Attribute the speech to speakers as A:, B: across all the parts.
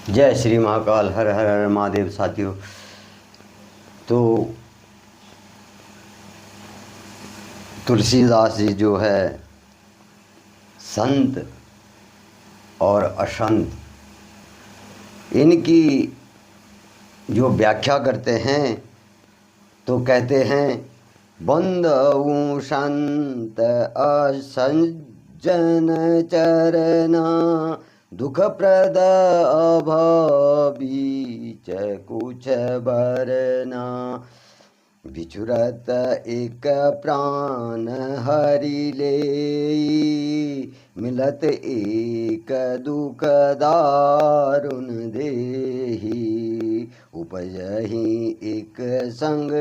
A: जय श्री महाकाल। हर हर हर महादेव। साथियों, तो तुलसीदास जी जो है संत और असंत, इनकी जो व्याख्या करते हैं तो कहते हैं बंधु संत असंजन चरना दुख प्रद अभाबीच कुछ बरना बिछुरत एक प्राण हरि ले मिलत एक दुख दारुण देही उपजहि एक संग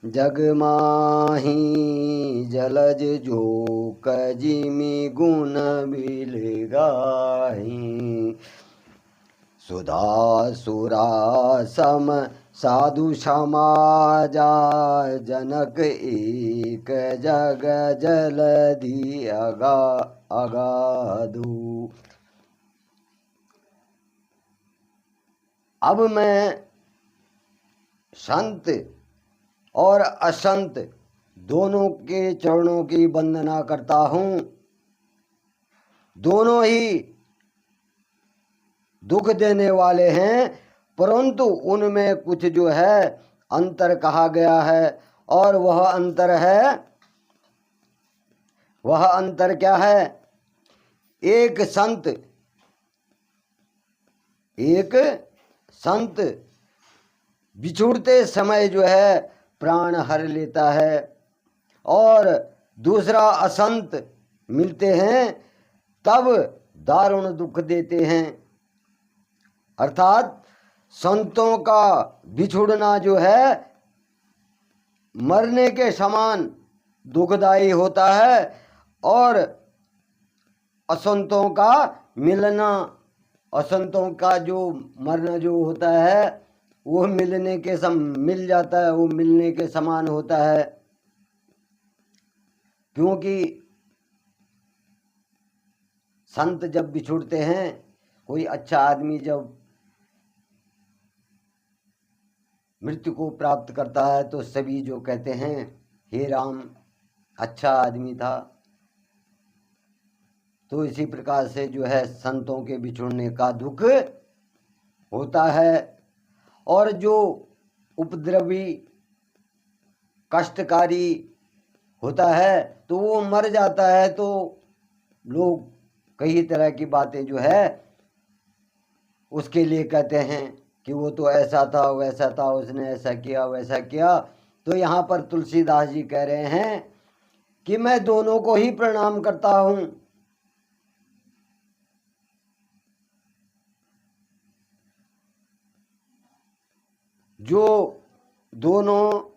A: जग माही जलज जोक जिमि गुण बिल गाही सुधा सुरा सम साधु समाजा जनक एक जग जलधि अगाधु। अब मैं संत और असंत दोनों के चरणों की वंदना करता हूँ। दोनों ही दुख देने वाले हैं, परंतु उनमें कुछ जो है अंतर कहा गया है। और वह अंतर क्या है? एक संत बिछुड़ते समय जो है प्राण हर लेता है, और दूसरा असंत मिलते हैं तब दारुण दुख देते हैं। अर्थात संतों का बिछुड़ना जो है मरने के समान दुखदायी होता है, और असंतों का मिलना, असंतों का जो मरना जो होता है वो मिल जाता है, वो मिलने के समान होता है। क्योंकि संत जब बिछुड़ते हैं, कोई अच्छा आदमी जब मृत्यु को प्राप्त करता है तो सभी जो कहते हैं हे राम, अच्छा आदमी था। तो इसी प्रकार से जो है संतों के बिछुड़ने का दुख होता है। और जो उपद्रवी कष्टकारी होता है तो वो मर जाता है, तो लोग कई तरह की बातें जो है उसके लिए कहते हैं कि वो तो ऐसा था, वैसा था, उसने ऐसा किया, वैसा किया। तो यहाँ पर तुलसीदास जी कह रहे हैं कि मैं दोनों को ही प्रणाम करता हूँ। जो दोनों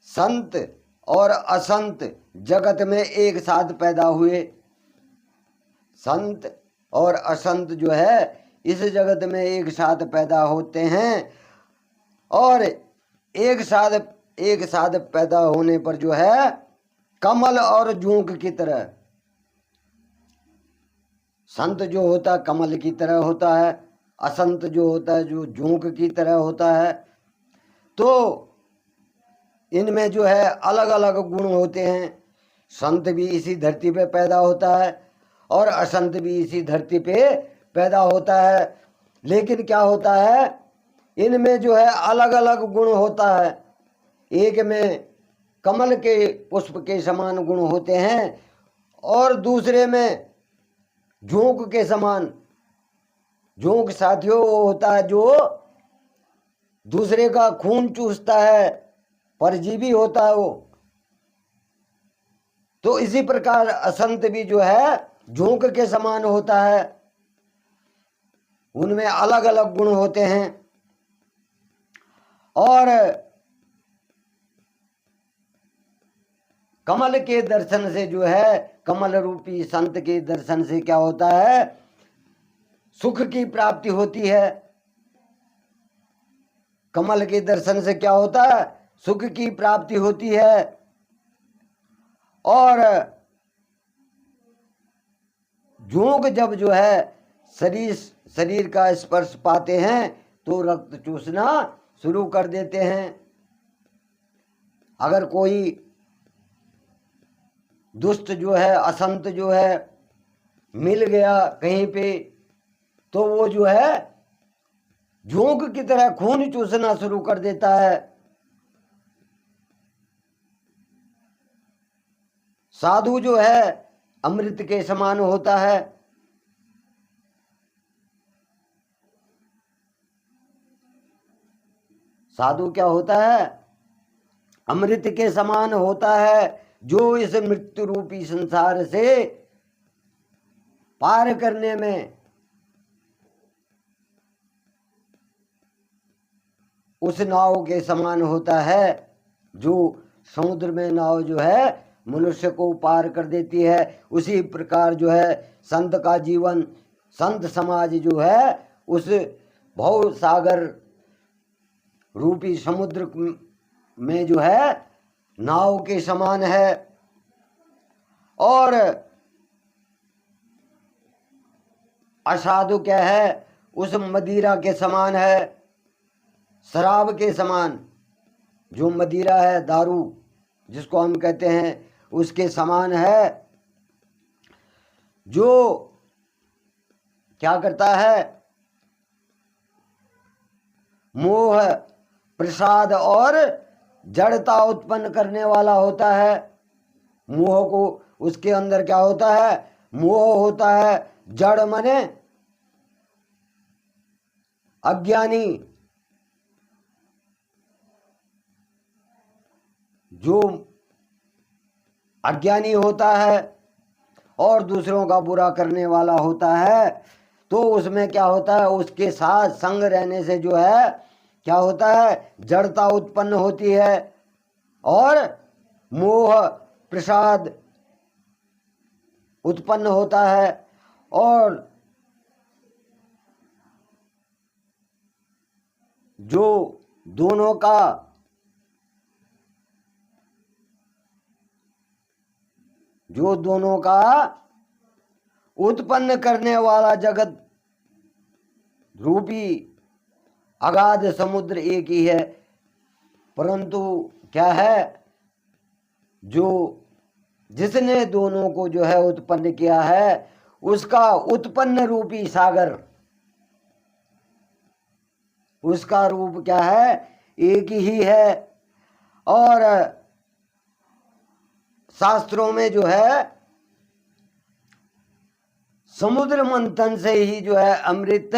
A: संत और असंत जगत में एक साथ पैदा हुए, संत और असंत जो है इस जगत में एक साथ पैदा होते हैं, और एक साथ पैदा होने पर जो है कमल और जूंक की तरह, संत जो होता है कमल की तरह होता है, असंत जो होता है जो जूंक की तरह होता है। तो इनमें जो है अलग अलग गुण होते हैं। संत भी इसी धरती पे पैदा होता है और असंत भी इसी धरती पे पैदा होता है, लेकिन क्या होता है इनमें जो है अलग अलग गुण होता है। एक में कमल के पुष्प के समान गुण होते हैं, और दूसरे में झोंक के समान। झोंक साथियों वो होता है जो दूसरे का खून चूसता है, परजीवी होता है वो। तो इसी प्रकार असंत भी जो है झोंक के समान होता है, उनमें अलग अलग गुण होते हैं। और कमल के दर्शन से जो है, कमल रूपी संत के दर्शन से क्या होता है, सुख की प्राप्ति होती है। कमल के दर्शन से क्या होता है, सुख की प्राप्ति होती है। और जोग जब जो है शरीर शरीर का स्पर्श पाते हैं तो रक्त चूसना शुरू कर देते हैं। अगर कोई दुष्ट जो है, असंत जो है मिल गया कहीं पे, तो वो जो है झोंक की तरह खून चूसना शुरू कर देता है। साधु जो है अमृत के समान होता है। साधु क्या होता है? अमृत के समान होता है, जो इस मृत्यु रूपी संसार से पार करने में उस नाव के समान होता है, जो समुद्र में नाव जो है मनुष्य को पार कर देती है। उसी प्रकार जो है संत का जीवन, संत समाज जो है उस भव सागर रूपी समुद्र में जो है नाव के समान है। और असाधु क्या है? उस मदिरा के समान है, शराब के समान। जो मदिरा है, दारू जिसको हम कहते हैं, उसके समान है, जो क्या करता है? मोह, प्रसाद और जड़ता उत्पन्न करने वाला होता है। मोह को, उसके अंदर क्या होता है? मोह होता है। जड़ मने अज्ञानी, जो अज्ञानी होता है और दूसरों का बुरा करने वाला होता है, तो उसमें क्या होता है? उसके साथ संग रहने से जो है क्या होता है? जड़ता उत्पन्न होती है और मोह, प्रसाद उत्पन्न होता है। और जो दोनों का उत्पन्न करने वाला जगत रूपी अगाध समुद्र एक ही है, परंतु क्या है? जो जिसने दोनों को जो है उत्पन्न किया है, उसका उत्पन्न रूपी सागर, उसका रूप क्या है? एक ही है। और शास्त्रों में जो है समुद्र मंथन से ही जो है अमृत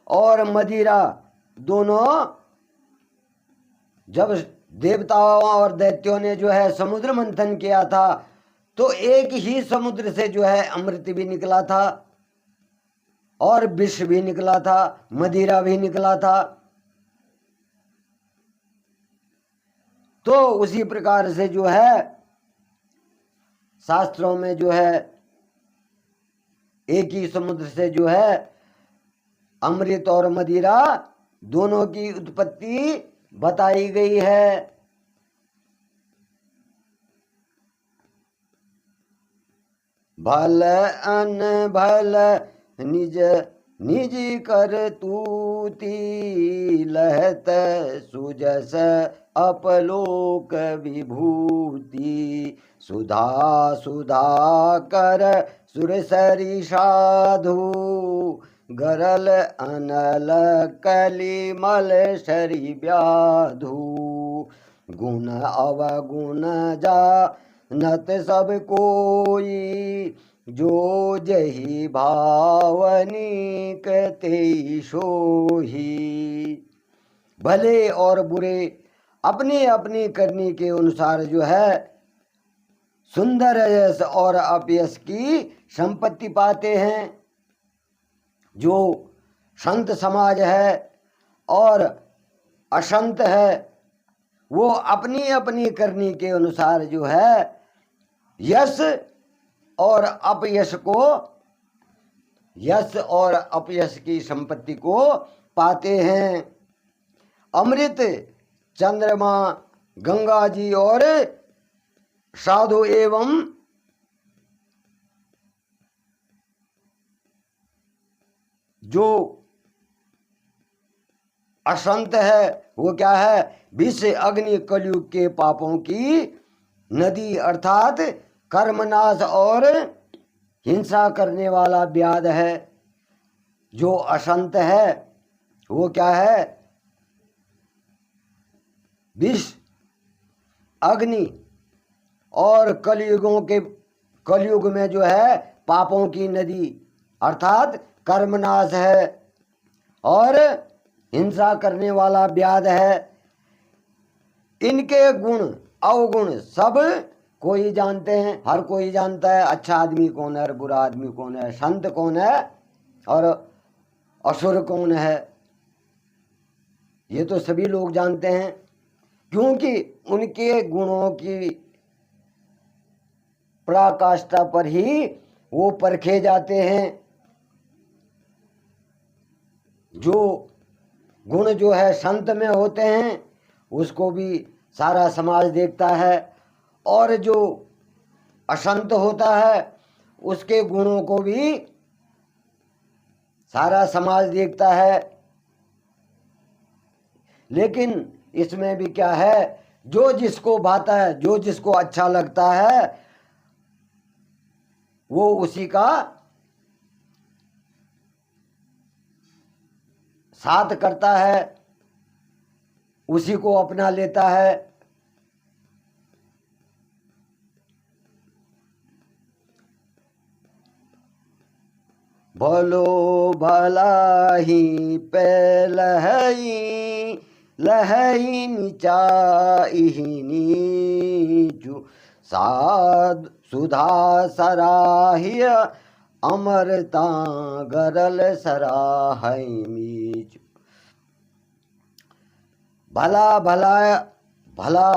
A: और मदिरा दोनों, जब देवताओं और दैत्यों ने जो है समुद्र मंथन किया था, तो एक ही समुद्र से जो है अमृत भी निकला था और विष भी निकला था, मदिरा भी निकला था। तो उसी प्रकार से जो है शास्त्रों में जो है एक ही समुद्र से जो है अमृत और मदिरा दोनों की उत्पत्ति बताई गई है। भल अन भल निज निज कर तूती, लहत सुजस अपलोक विभूति। सुधा सुधा कर सुरसरी साधु, गरल अनल कलिमल शरी व्याधु। गुण अवगुण जानत सब कोई, जो जही भावनी कते सोही। भले और बुरे अपनी अपनी करनी के अनुसार जो है सुंदर यश और अपयश की संपत्ति पाते हैं। जो संत समाज है और असंत है, वो अपनी अपनी करनी के अनुसार जो है यश और अपयश को, यश और अपयश की संपत्ति को पाते हैं। अमृत चंद्रमा, गंगा जी और साधु एवं जो असंत है वो क्या है? विष अग्नि कलयुग के पापों की नदी, अर्थात कर्मनाश और हिंसा करने वाला व्याध है। जो असंत है वो क्या है? विष अग्नि और कलयुग में जो है पापों की नदी, अर्थात कर्मनाश है और हिंसा करने वाला व्याध है। इनके गुण अवगुण सब कोई जानते हैं, हर कोई जानता है। अच्छा आदमी कौन है और बुरा आदमी कौन है, संत कौन है और असुर कौन है, ये तो सभी लोग जानते हैं, क्योंकि उनके गुणों की पराकाष्ठा पर ही वो परखे जाते हैं। जो गुण जो है संत में होते हैं उसको भी सारा समाज देखता है, और जो असंत होता है उसके गुणों को भी सारा समाज देखता है। लेकिन इसमें भी क्या है, जो जिसको भाता है, जो जिसको अच्छा लगता है वो उसी का साथ करता है, उसी को अपना लेता है। भलो भला ही पे लहई नीचाई नीचू, साध सुधा सराहिय अमरता गरल सराहै मीच। भला भला भला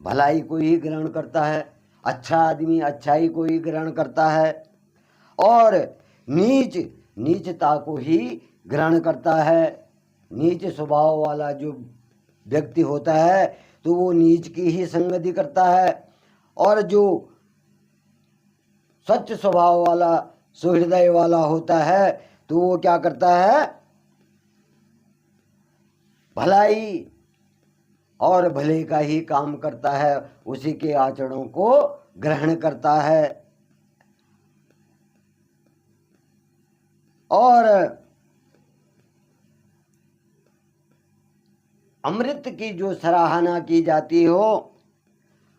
A: भलाई को ही ग्रहण करता है, अच्छा आदमी अच्छाई को ही ग्रहण करता है, और नीच नीचता को ही ग्रहण करता है। नीच स्वभाव वाला जो व्यक्ति होता है तो वो नीच की ही संगति करता है, और जो सच्च स्वभाव वाला सुहृदय वाला होता है तो वो क्या करता है? भलाई और भले का ही काम करता है, उसी के आचरणों को ग्रहण करता है। और अमृत की जो सराहना की जाती हो,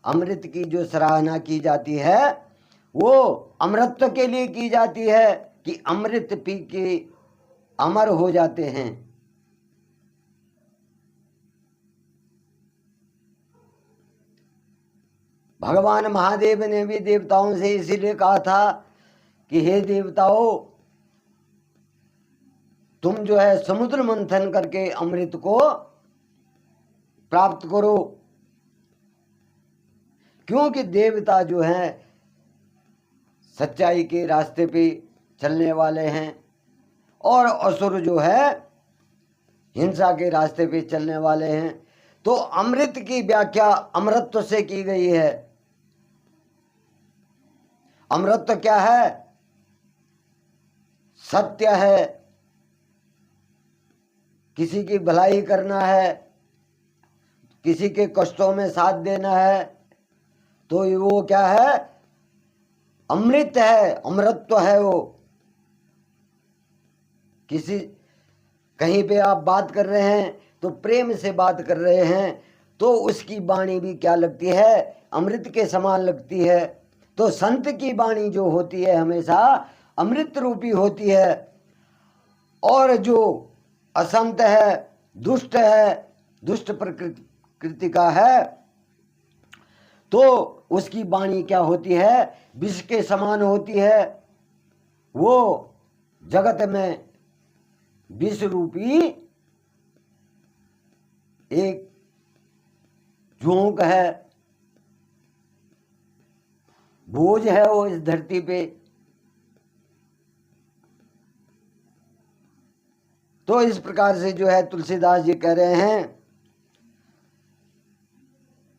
A: अमृत की जो सराहना की जाती है वो अमृत के लिए की जाती है कि अमृत पी के अमर हो जाते हैं। भगवान महादेव ने भी देवताओं से इसीलिए कहा था कि हे देवताओं, तुम जो है समुद्र मंथन करके अमृत को प्राप्त करो, क्योंकि देवता जो हैं सच्चाई के रास्ते पे चलने वाले हैं, और असुर जो है हिंसा के रास्ते पे चलने वाले हैं। तो अमृत की व्याख्या अमृतत्व से की गई है। अमृतत्व क्या है? सत्य है, किसी की भलाई करना है, किसी के कष्टों में साथ देना है, तो वो क्या है? अमृत है, अमृतत्व है वो। किसी कहीं पे आप बात कर रहे हैं तो प्रेम से बात कर रहे हैं, तो उसकी वाणी भी क्या लगती है? अमृत के समान लगती है। तो संत की वाणी जो होती है हमेशा अमृत रूपी होती है, और जो असंत है, दुष्ट है, दुष्ट प्रकृति का है, तो उसकी वाणी क्या होती है? विष के समान होती है। वो जगत में विष रूपी एक झोंक है, बोझ है वो इस धरती पे। तो इस प्रकार से जो है तुलसीदास जी कह रहे हैं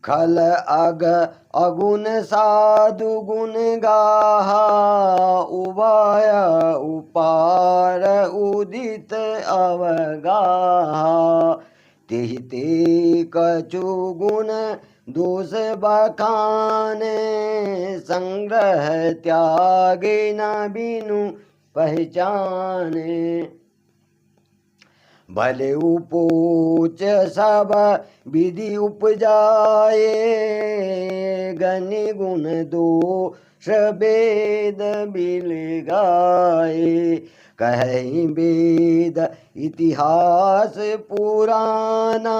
A: खल अग अगुण साधु गुण गाहा, उभय उपार उदित अवगाहा। तेहि ते कछु गुण दोष बखाने, संग्रह त्यागे न बिनु पहचाने। भले उपोच सब विधि उपजाए, गनि गुण दोष वेद बिल गाए। कहीं वेद इतिहास पुराना,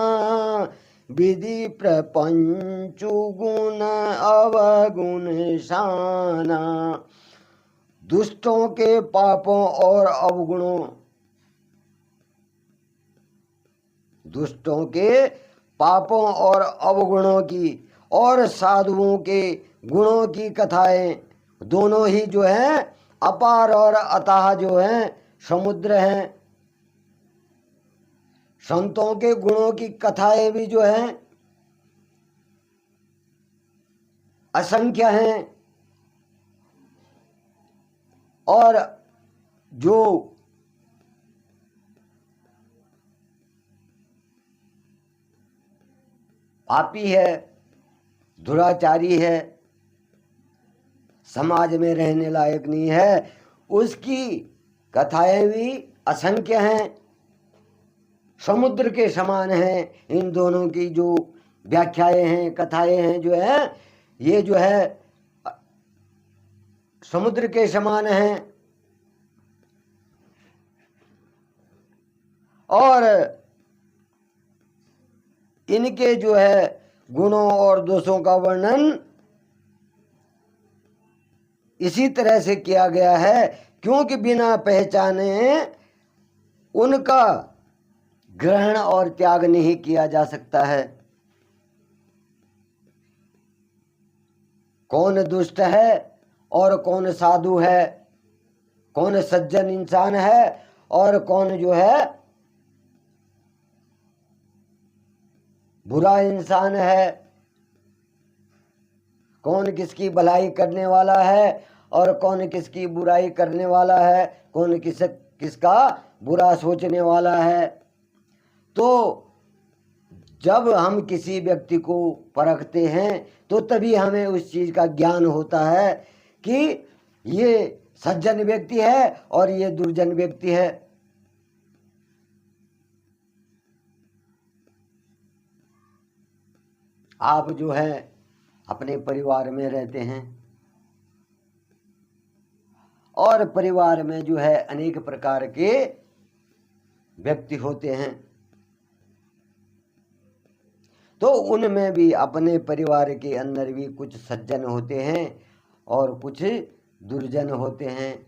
A: विधि प्रपंचु गुण अवगुण शाना। दुष्टों के पापों और अवगुणों, दुष्टों के पापों और अवगुणों की और साधुओं के गुणों की कथाएं दोनों ही जो हैं अपार और अथाह जो हैं समुद्र हैं। संतों के गुणों की कथाएं भी जो हैं असंख्य हैं, और जो पापी है, दुराचारी है, समाज में रहने लायक नहीं है, उसकी कथाएं भी असंख्य हैं, समुद्र के समान हैं। इन दोनों की जो व्याख्याएं हैं, कथाएं हैं जो है, ये जो है समुद्र के समान हैं। और इनके जो है गुणों और दोषों का वर्णन इसी तरह से किया गया है, क्योंकि बिना पहचाने उनका ग्रहण और त्याग नहीं किया जा सकता है। कौन दुष्ट है और कौन साधु है, कौन सज्जन इंसान है और कौन जो है बुरा इंसान है, कौन किसकी भलाई करने वाला है और कौन किसकी बुराई करने वाला है, कौन किसका बुरा सोचने वाला है। तो जब हम किसी व्यक्ति को परखते हैं तो तभी हमें उस चीज का ज्ञान होता है कि ये सज्जन व्यक्ति है और ये दुर्जन व्यक्ति है। आप जो है अपने परिवार में रहते हैं और परिवार में जो है अनेक प्रकार के व्यक्ति होते हैं, तो उनमें भी अपने परिवार के अंदर भी कुछ सज्जन होते हैं और कुछ दुर्जन होते हैं।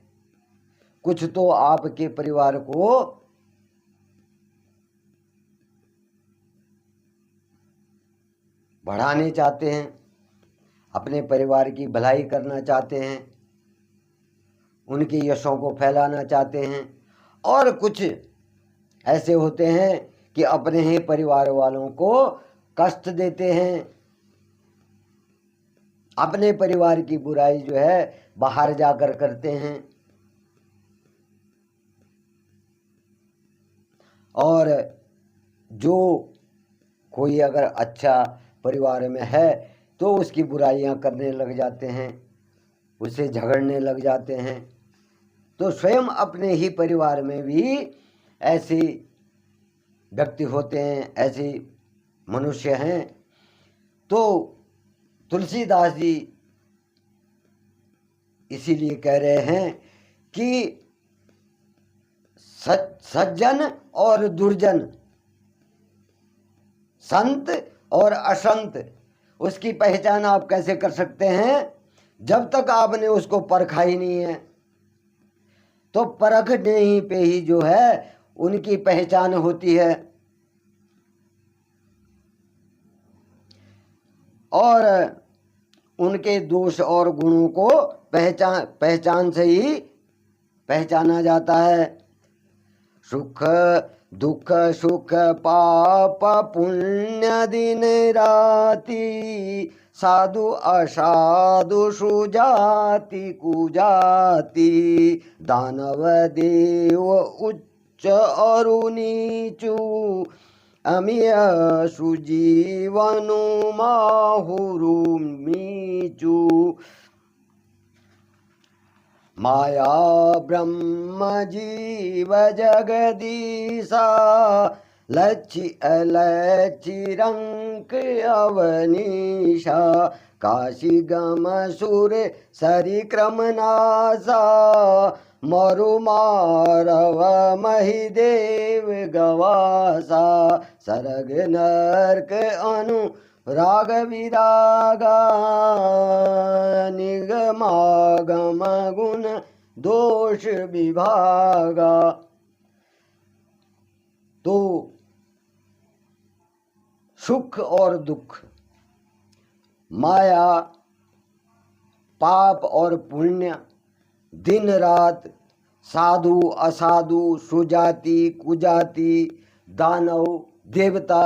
A: कुछ तो आपके परिवार को बढ़ाने चाहते हैं, अपने परिवार की भलाई करना चाहते हैं, उनके यशों को फैलाना चाहते हैं। और कुछ ऐसे होते हैं कि अपने ही परिवार वालों को कष्ट देते हैं, अपने परिवार की बुराई जो है बाहर जाकर करते हैं। और जो कोई अगर अच्छा परिवार में है तो उसकी बुराइयां करने लग जाते हैं, उससे झगड़ने लग जाते हैं। तो स्वयं अपने ही परिवार में भी ऐसे व्यक्ति होते हैं, ऐसे मनुष्य हैं। तो तुलसीदास जी इसीलिए कह रहे हैं कि सज्जन और दुर्जन, संत और असंत, उसकी पहचान आप कैसे कर सकते हैं जब तक आपने उसको परखा ही नहीं है। तो परखने ही पे ही जो है उनकी पहचान होती है। और उनके दोष और गुणों को पहचान से ही पहचाना जाता है। सुख दुख सुख पाप पुण्य दिन राति साधु असाधु सुजाति कुजाति दानव देव उच्च और नीचू अमिय सुजीवनु माहुरु मीचू माया ब्रह्म जीव जगदीशा लच्छी अलच्छी रंक अवनीशा काशी गम सुर सरिक्रम नासा मरु मारव महिदेव गवासा सरग नरक अनु राग विरागा निगमागम गुण दोष विभागा। तो सुख और दुख, माया, पाप और पुण्य, दिन रात, साधु असाधु, सुजाति कुजाति, दानव देवता,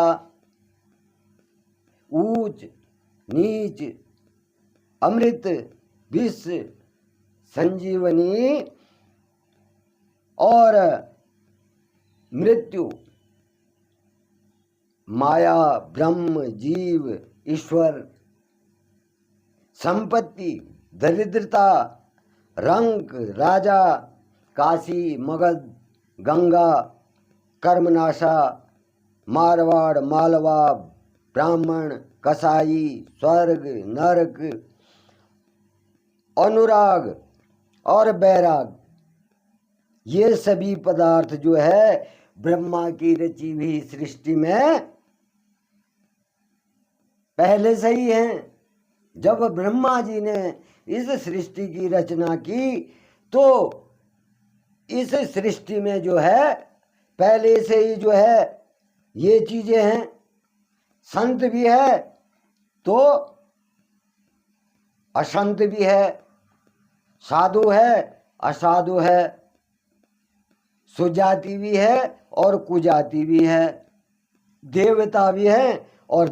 A: ऊंच नीच, अमृत विष, संजीवनी और मृत्यु, माया ब्रह्म जीव ईश्वर, संपत्ति दरिद्रता, रंक राजा, काशी मगध गंगा, कर्मनाशा, मारवाड़ मालवा, ब्राह्मण कसाई, स्वर्ग नरक, अनुराग और बैराग, ये सभी पदार्थ जो है ब्रह्मा की रची हुई सृष्टि में पहले से ही हैं। जब ब्रह्मा जी ने इस सृष्टि की रचना की तो इस सृष्टि में जो है पहले से ही जो है ये चीजें हैं। संत भी है तो असंत भी है, साधु है असाधु है, सुजाति भी है और कुजाति भी है, देवता भी है और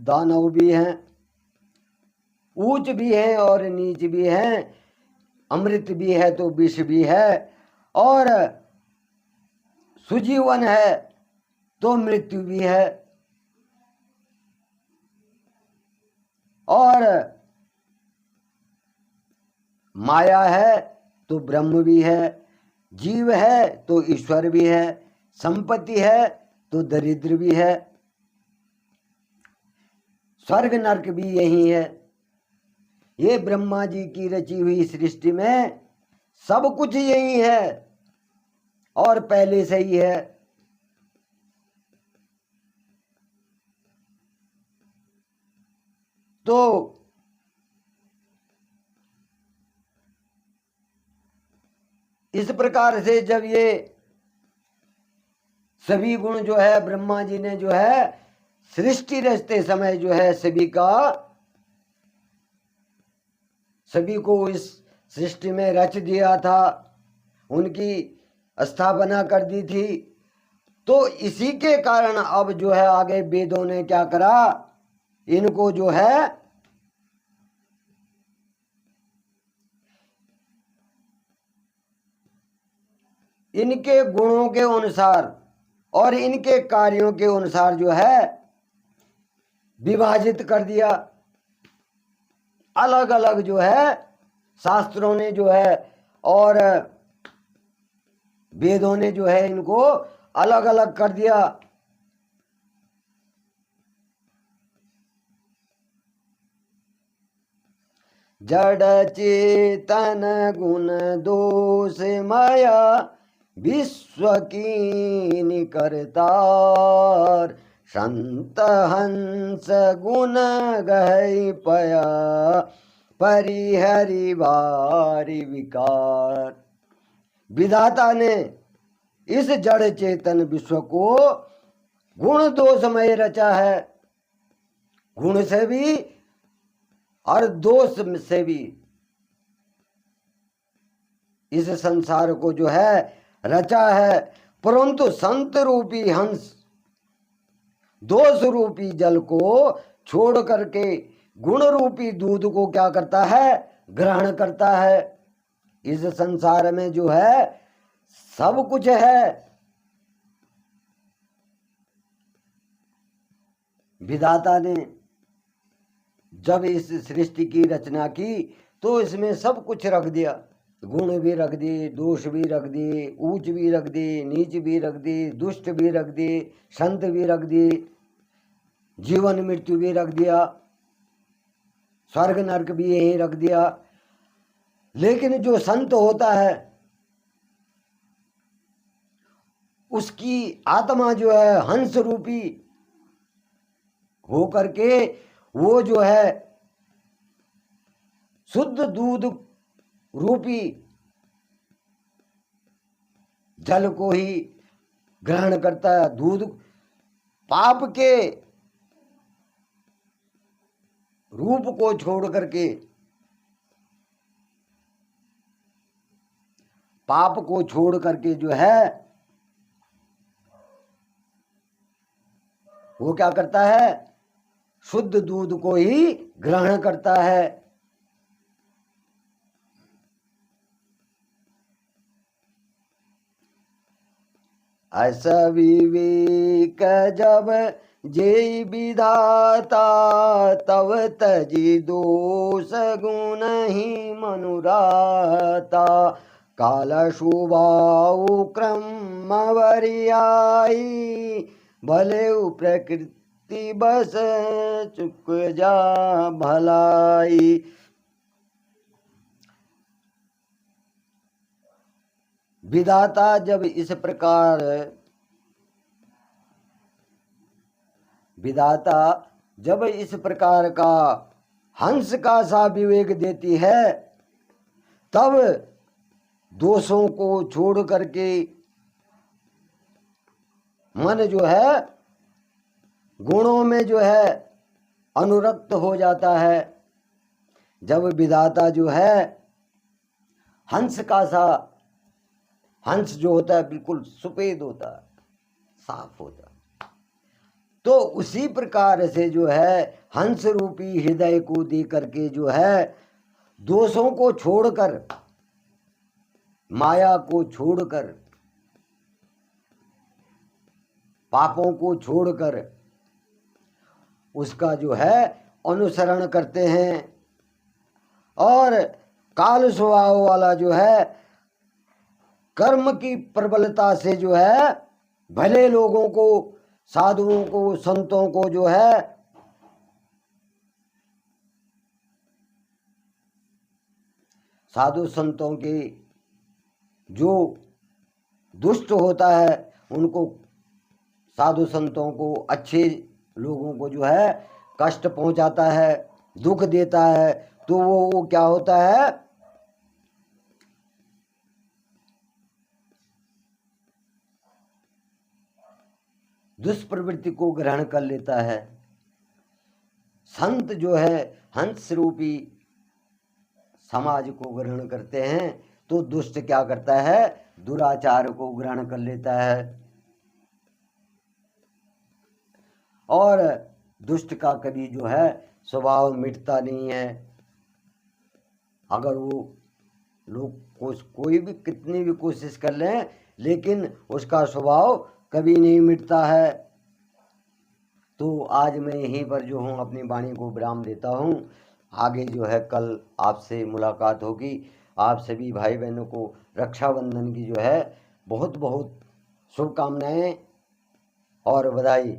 A: दानव भी हैं, ऊंच भी है और नीच भी है, अमृत भी है तो विष भी है और सुजीवन है तो मृत्यु भी है और माया है तो ब्रह्म भी है, जीव है तो ईश्वर भी है, संपत्ति है तो दरिद्र भी है, स्वर्ग नरक भी यही है। ये ब्रह्मा जी की रची हुई सृष्टि में सब कुछ यही है और पहले से ही है। तो इस प्रकार से जब ये सभी गुण जो है ब्रह्मा जी ने जो है सृष्टि रचते समय जो है सभी को इस सृष्टि में रच दिया था, उनकी स्थापना कर दी थी। तो इसी के कारण अब जो है आगे वेदों ने क्या करा, इनको जो है इनके गुणों के अनुसार और इनके कार्यों के अनुसार जो है विभाजित कर दिया। अलग अलग जो है शास्त्रों ने जो है और वेदों ने जो है इनको अलग अलग कर दिया। जड़ चेतन गुण दोष माया विश्व की करतार, संत हंस गुण गहै पया परिहरि बारी विकार। विधाता ने इस जड़ चेतन विश्व को गुण दोषमय रचा है, गुण से भी और दोष से भी इस संसार को जो है रचा है। परंतु संत रूपी हंस दोष रूपी जल को छोड़ करके गुण रूपी दूध को क्या करता है, ग्रहण करता है। इस संसार में जो है सब कुछ है। विधाता ने जब इस सृष्टि की रचना की तो इसमें सब कुछ रख दिया, गुण भी रख दिए, दोष भी रख दिए, ऊंच भी रख दिए, नीच भी रख दिए, दुष्ट भी रख दिए, संत भी रख दिए, जीवन मृत्यु भी रख दिया, स्वर्ग नरक भी यही रख दिया। लेकिन जो संत होता है उसकी आत्मा जो है हंस रूपी हो करके वो जो है शुद्ध दूध रूपी जल को ही ग्रहण करता है। दूध पाप के रूप को छोड़ करके, पाप को छोड़ करके जो है वो क्या करता है, शुद्ध दूध को ही ग्रहण करता है। ऐसा विवेक जब जे विधाता, तब तजी दोष गुण ही मनुराता। काल शुभाऊ क्रम वरियाई, भले प्रकृति बस चुक जा भलाई। विधाता जब इस प्रकार का हंस का सा विवेक देती है, तब दोषों को छोड़ करके मन जो है गुणों में जो है अनुरक्त हो जाता है। जब विधाता जो है हंस का सा, हंस जो होता है बिल्कुल सफेद होता है, साफ होता है, तो उसी प्रकार से जो है हंस रूपी हृदय को दे करके जो है दोषों को छोड़कर, माया को छोड़कर, पापों को छोड़कर उसका जो है अनुसरण करते हैं। और काल स्वभाव वाला जो है कर्म की प्रबलता से जो है भले लोगों को, साधुओं को, संतों को जो है साधु संतों के जो दुष्ट होता है उनको, साधु संतों को, अच्छे लोगों को जो है कष्ट पहुंचाता है, दुख देता है, तो वो क्या होता है, दुष्प्रवृत्ति को ग्रहण कर लेता है। संत जो है हंस रूपी समाज को ग्रहण करते हैं, तो दुष्ट क्या करता है, दुराचार को ग्रहण कर लेता है। और दुष्ट का कभी जो है स्वभाव मिटता नहीं है। अगर वो लोग कोई भी कितनी भी कोशिश कर लें, लेकिन उसका स्वभाव कभी नहीं मिटता है। तो आज मैं यहीं पर जो हूँ अपनी वाणी को विराम देता हूँ। आगे जो है कल आपसे मुलाकात होगी। आप सभी भाई बहनों को रक्षाबंधन की जो है बहुत बहुत शुभकामनाएं और बधाई।